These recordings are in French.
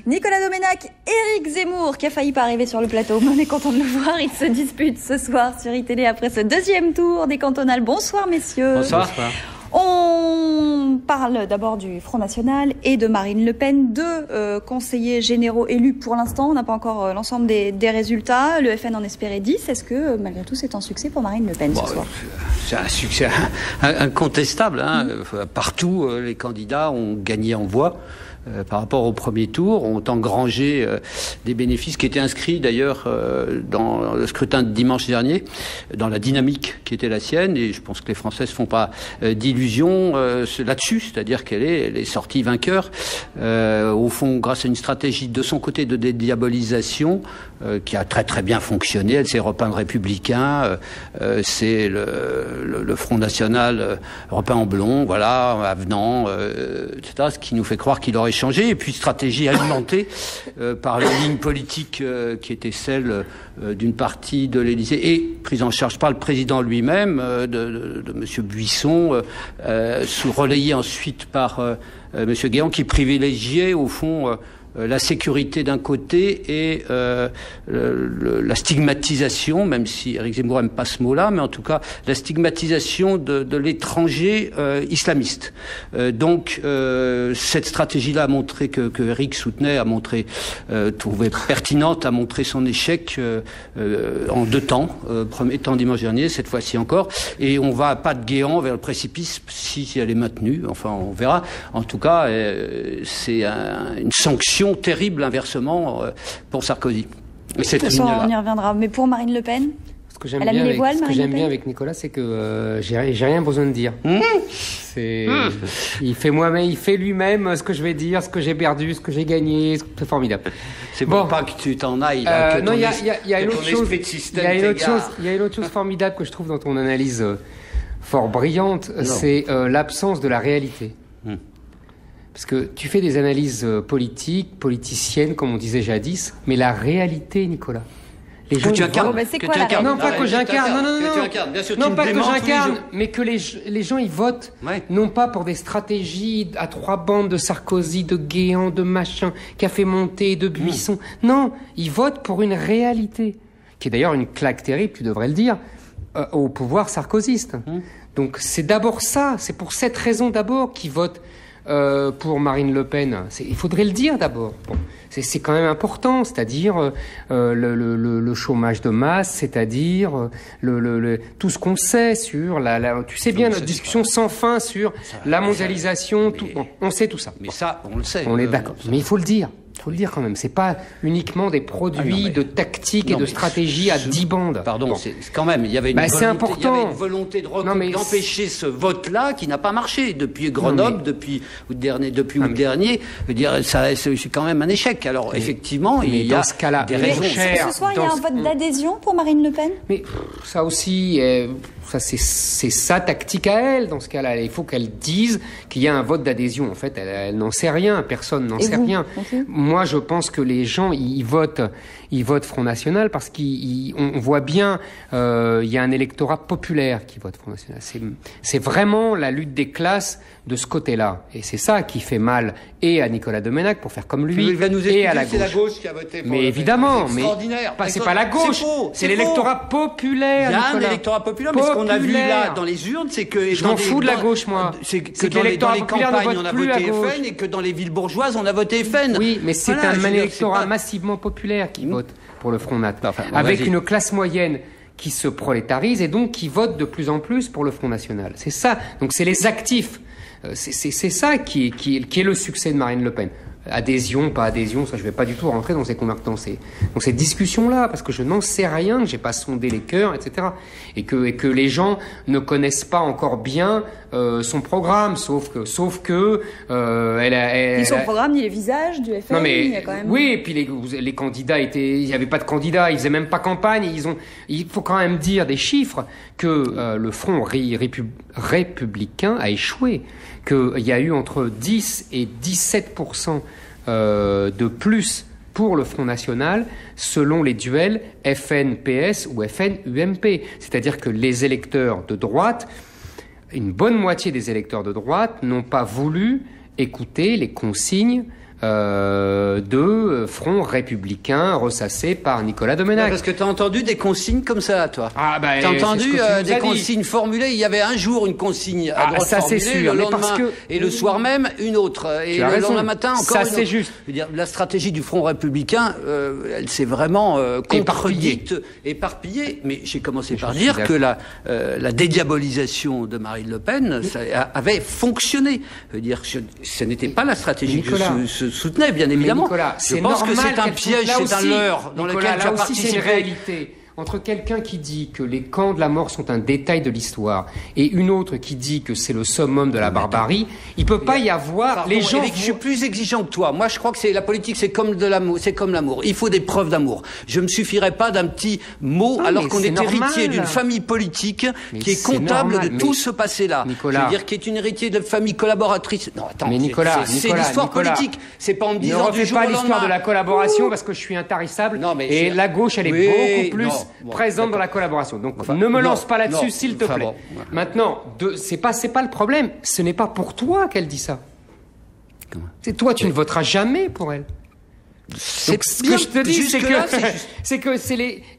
Nicolas Doménac, Éric Zemmour, qui a failli pas arriver sur le plateau, mais on est content de le voir. Ils se disputent ce soir sur iTélé après ce deuxième tour des cantonales. Bonsoir messieurs. Bonsoir. On parle d'abord du Front National et de Marine Le Pen, deux conseillers généraux élus pour l'instant. On n'a pas encore l'ensemble des résultats. Le FN en espérait 10. Est-ce que malgré tout c'est un succès pour Marine Le Pen ce soir? C'est un succès incontestable. Partout, les candidats ont gagné en voix. Par rapport au premier tour, ont engrangé des bénéfices qui étaient inscrits d'ailleurs dans le scrutin de dimanche dernier, dans la dynamique qui était la sienne, et je pense que les Français ne se font pas d'illusions là-dessus, c'est-à-dire qu'elle est sortie vainqueur, au fond grâce à une stratégie de son côté de dédiabolisation qui a très très bien fonctionné. Elle s'est repeint républicain, c'est le Front National repeint en blond, voilà, avenant, etc., ce qui nous fait croire qu'il aurait changé, et puis stratégie alimentée par la ligne politique qui était celle d'une partie de l'Élysée et prise en charge par le président lui-même, de M. Buisson, relayée ensuite par M. Guéant, qui privilégiait au fond la sécurité d'un côté et la stigmatisation, même si Éric Zemmour n'aime pas ce mot-là, mais en tout cas la stigmatisation de l'étranger islamiste. Donc cette stratégie-là a montré que Éric soutenait, a montré, trouvé pertinente, a montré son échec en deux temps. Premier temps dimanche dernier, cette fois-ci encore, et on va pas de Guéant vers le précipice si elle est maintenue. Enfin, on verra. En tout cas, c'est une sanction terrible inversement pour Sarkozy. On y reviendra. Mais pour Marine Le Pen, ce que j'aime bien avec Nicolas, c'est que j'ai rien besoin de dire. Il fait lui-même ce que je vais dire, ce que j'ai perdu, ce que j'ai gagné. C'est formidable. C'est bon, pas que tu t'en ailles. Non, il y a une autre chose. Il y a une autre chose formidable que je trouve dans ton analyse fort brillante, c'est l'absence de la réalité. Parce que tu fais des analyses politiciennes, comme on disait jadis, mais la réalité, Nicolas. Les gens, tu incarnes. Non, pas que j'incarne. Non, pas que j'incarne, mais que les gens, ils votent. Ouais. Non pas pour des stratégies à trois bandes de Sarkozy, de Guéant, de machin, qu'a fait monter, de Buisson. Non, ils votent pour une réalité. Qui est d'ailleurs une claque terrible, tu devrais le dire, au pouvoir sarkozyste. Donc c'est d'abord ça, c'est pour cette raison d'abord qu'ils votent pour Marine Le Pen. Il faudrait le dire d'abord. Bon, c'est quand même important, c'est-à-dire le chômage de masse, c'est-à-dire tout ce qu'on sait sur tu sais bien notre discussion sans fin sur la mondialisation. Bon, on sait tout ça. Mais ça, on le sait. On est d'accord. Mais il faut le dire. Il faut le dire quand même, c'est pas uniquement des produits de tactique et de stratégie à 10 bandes. Pardon, bon. C'est quand même, il y avait une volonté d'empêcher ce vote-là qui n'a pas marché depuis Grenoble, depuis août dernier. Je veux dire, c'est quand même un échec. Alors effectivement, il y a des raisons. Ce soir, il y a un vote d'adhésion pour Marine Le Pen. Mais ça aussi. Ça, c'est sa tactique à elle, dans ce cas-là. Il faut qu'elle dise qu'il y a un vote d'adhésion. En fait, elle n'en sait rien. Personne n'en sait rien. Okay. Moi, je pense que les gens, ils votent Front National parce qu'on voit bien, il y a un électorat populaire qui vote Front National. C'est vraiment la lutte des classes de ce côté-là. Et c'est ça qui fait mal et à Nicolas Doménac pour faire comme lui et à la gauche. C'est la gauche qui a voté pour mais évidemment, c'est extraordinaire. C'est pas la gauche. C'est l'électorat populaire. Il y a un électorat populaire, mais ce qu'on a vu là dans les urnes, c'est que je m'en fous de la gauche, moi. C'est que dans les campagnes, on a voté FN et que dans les villes bourgeoises, on a voté FN. Oui, mais c'est un électorat massivement populaire qui vote pour le Front Nat, avec une classe moyenne qui se prolétarise et donc qui vote de plus en plus pour le Front National. C'est ça. Donc c'est les actifs. C'est ça qui est le succès de Marine Le Pen. Adhésion, pas adhésion, ça je vais pas du tout rentrer dans ces discussions-là, parce que je n'en sais rien, que j'ai pas sondé les cœurs, etc. Et que les gens ne connaissent pas encore bien son programme, sauf que ni son programme, ni les visages du FN. Non mais il y a quand même... oui, et puis les candidats il y avait pas de candidats, ils faisaient même pas campagne. Il faut quand même dire des chiffres que le Front républicain a échoué, qu'il y a eu entre 10 et 17% de plus pour le Front National selon les duels FN-PS ou FN-UMP. C'est-à-dire que les électeurs de droite, une bonne moitié des électeurs de droite n'ont pas voulu écouter les consignes de front républicain ressassé par Nicolas Domenach. Parce que tu as entendu des consignes comme ça, toi. Ah, bah, tu as entendu des consignes formulées. Il y avait un jour une consigne à droite formulée, sûr, le lendemain, et le soir même une autre. Et le lendemain matin encore une autre. Ça, c'est juste. Je veux dire, la stratégie du front républicain, elle s'est vraiment éparpillée. Mais j'ai commencé par dire que la dédiabolisation de Marine Le Pen ça avait fonctionné. Je veux dire, ce n'était pas la stratégie que je soutenais, bien évidemment. Nicolas, je pense que c'est un piège, c'est un leurre dans lequel tu as participé. C'est une réalité. Entre quelqu'un qui dit que les camps de la mort sont un détail de l'histoire et une autre qui dit que c'est le summum de la barbarie, il peut pas y avoir... Pardon, les gens... Eric, je suis plus exigeant que toi. Moi, je crois que la politique, c'est comme de l'amour. C'est comme l'amour. Il faut des preuves d'amour. Je me suffirais pas d'un petit mot alors qu'on est héritier d'une famille politique qui est comptable de tout ce passé-là. Nicolas. Je veux dire, qui est une héritier de famille collaboratrice. Non, attends. Mais Nicolas, c'est l'histoire politique. C'est pas en me disant du jour au lendemain. Ne refais pas l'histoire de la collaboration parce que je suis intarissable. Et la gauche, elle est beaucoup plus présente dans la collaboration. Donc ne me lance pas là-dessus, s'il te plaît. Maintenant, c'est pas le problème. Ce n'est pas pour toi qu'elle dit ça. C'est toi, tu ne voteras jamais pour elle. Donc, ce que je te dis,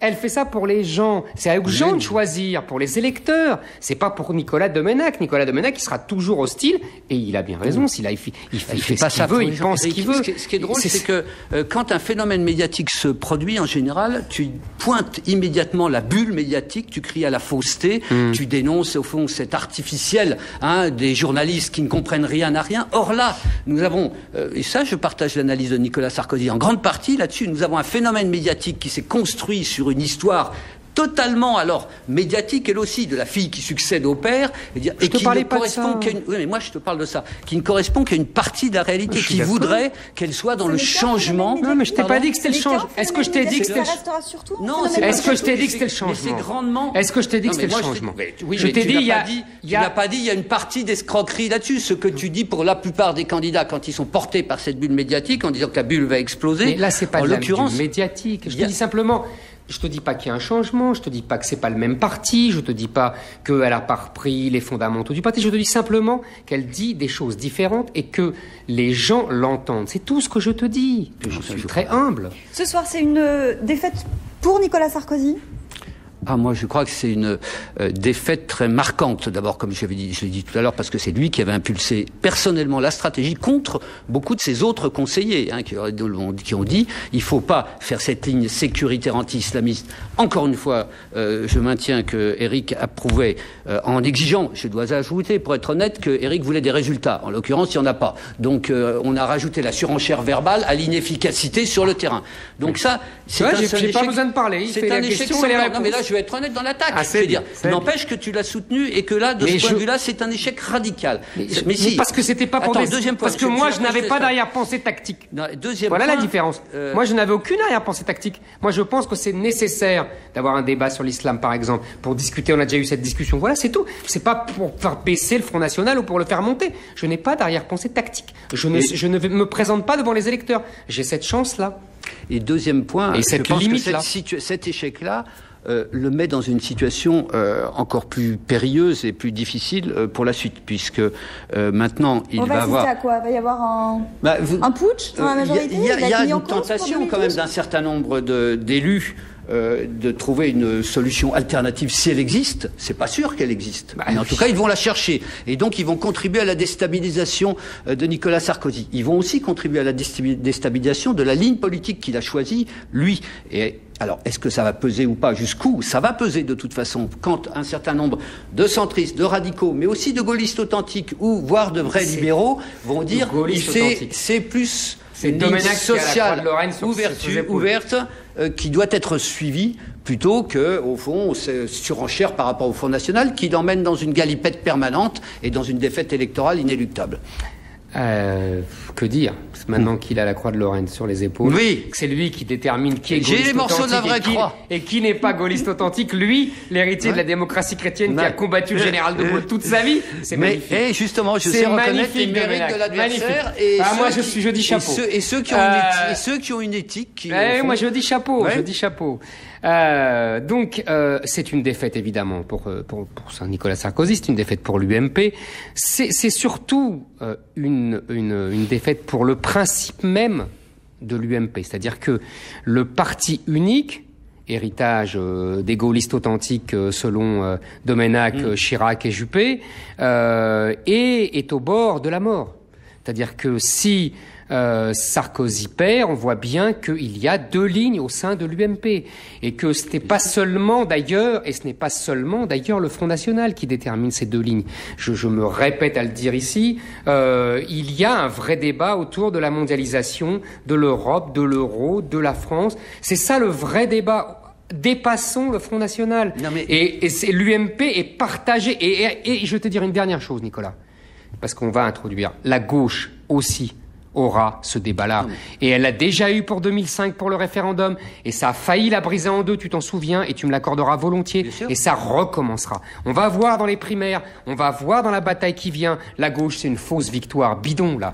elle fait ça pour les gens. C'est aux gens de choisir, pour les électeurs. C'est pas pour Nicolas Domenach. Nicolas Domenach, il sera toujours hostile, et il a bien raison. Il fait ce qu'il veut, il pense ce qu'il veut. Ce qui est drôle, c'est que quand un phénomène médiatique se produit, en général, tu pointes immédiatement la bulle médiatique, tu cries à la fausseté, tu dénonces au fond cet artificiel des journalistes qui ne comprennent rien à rien. Or là, nous avons, et ça je partage l'analyse de Nicolas Sarkozy en grande partie là-dessus, nous avons un phénomène médiatique qui s'est construit sur une histoire totalement médiatique, elle aussi, de la fille qui succède au père, et qui ne correspond qu'à une... Oui, mais moi je te parle de ça, qui ne correspond qu'à une partie de la réalité, qui voudrait qu'elle soit dans le changement. Non, mais je t'ai pas dit que c'était le changement. Est-ce que je t'ai dit que c'était Non, est-ce que je t'ai dit que c'était le changement? C'est grandement... Est-ce que je t'ai dit que c'était le changement? Oui, je t'ai dit, tu n'as pas dit, il y a une partie d'escroquerie là-dessus. Ce que tu dis pour la plupart des candidats quand ils sont portés par cette bulle médiatique, en disant que la bulle va exploser. Mais là, c'est pas de la bulle médiatique. Je te dis simplement... Je te dis pas qu'il y a un changement, je te dis pas que c'est pas le même parti, je te dis pas qu'elle a pas repris les fondamentaux du parti, je te dis simplement qu'elle dit des choses différentes et que les gens l'entendent. C'est tout ce que je te dis. Je suis très humble. Ce soir, c'est une défaite pour Nicolas Sarkozy? Moi, je crois que c'est une défaite très marquante. D'abord, comme je l'ai dit tout à l'heure, parce que c'est lui qui avait impulsé personnellement la stratégie contre beaucoup de ses autres conseillers, qui ont dit il faut pas faire cette ligne sécuritaire anti-islamiste. Encore une fois, je maintiens que Éric approuvait en exigeant, je dois ajouter, pour être honnête, que Éric voulait des résultats. En l'occurrence, il n'y en a pas. Donc, on a rajouté la surenchère verbale à l'inefficacité sur le terrain. Donc ça, c'est un seul j'ai échec. Pas besoin de parler. C'est un échec. Non, mais là, je vais être honnête dans l'attaque. Je veux dire, n'empêche que tu l'as soutenu et que là, de ce point de vue-là, c'est un échec radical. Mais si. Parce que c'était pas pour parce que moi, je n'avais pas d'arrière-pensée tactique. Voilà la différence. Moi, je n'avais aucune arrière-pensée tactique. Moi, je pense que c'est nécessaire d'avoir un débat sur l'islam, par exemple, pour discuter. On a déjà eu cette discussion. Voilà, c'est tout. C'est pas pour faire baisser le Front National ou pour le faire monter. Je n'ai pas d'arrière-pensée tactique. Je ne me présente pas devant les électeurs. J'ai cette chance-là. Et deuxième point, je pense que cet échec-là le met dans une situation encore plus périlleuse et plus difficile pour la suite, puisque maintenant il va avoir... à quoi? Il va y avoir un putsch dans la majorité? Il y a une tentation quand même d'un certain nombre d'élus de trouver une solution alternative si elle existe. C'est pas sûr qu'elle existe. Mais en tout cas, ils vont la chercher. Et donc, ils vont contribuer à la déstabilisation de Nicolas Sarkozy. Ils vont aussi contribuer à la déstabilisation de la ligne politique qu'il a choisie, lui. Et alors, est-ce que ça va peser ou pas? Jusqu'où? Ça va peser de toute façon. Quand un certain nombre de centristes, de radicaux, mais aussi de gaullistes authentiques, ou voire de vrais libéraux, vont dire c'est plus une ligne sociale ouverte qui doit être suivie plutôt que, au fond, surenchère par rapport au Front National qui l'emmène dans une galipette permanente et dans une défaite électorale inéluctable. Que dire? Maintenant qu'il a la croix de Lorraine sur les épaules, c'est lui qui détermine qui est gaulliste authentique et qui n'est pas gaulliste authentique. Lui, l'héritier de la démocratie chrétienne qui a combattu le général de Gaulle toute sa vie, c'est magnifique. Et justement, je sais reconnaître les mérites de l'adversaire. Moi, je dis chapeau. Et ceux qui ont une éthique. Moi, je dis chapeau. Je dis chapeau. Donc, c'est une défaite évidemment pour Nicolas Sarkozy, c'est une défaite pour l'UMP. C'est surtout une défaite pour le principe même de l'UMP. C'est-à-dire que le parti unique, héritage des gaullistes authentiques selon Domenach, Chirac et Juppé, est au bord de la mort. C'est-à-dire que si Sarkozy perd, on voit bien qu'il y a deux lignes au sein de l'UMP et que ce n'est pas seulement d'ailleurs, le Front National qui détermine ces deux lignes. Je me répète à le dire ici, il y a un vrai débat autour de la mondialisation, de l'Europe, de l'euro, de la France. C'est ça le vrai débat. Dépassons le Front National. Et l'UMP est partagé. Et je vais te dire une dernière chose, Nicolas, parce qu'on va introduire la gauche aussi aura ce débat-là. Et elle l'a déjà eu pour 2005 pour le référendum. Et ça a failli la briser en deux, tu t'en souviens, et tu me l'accorderas volontiers. Et ça recommencera. On va voir dans les primaires, on va voir dans la bataille qui vient. La gauche, c'est une fausse victoire bidon, là.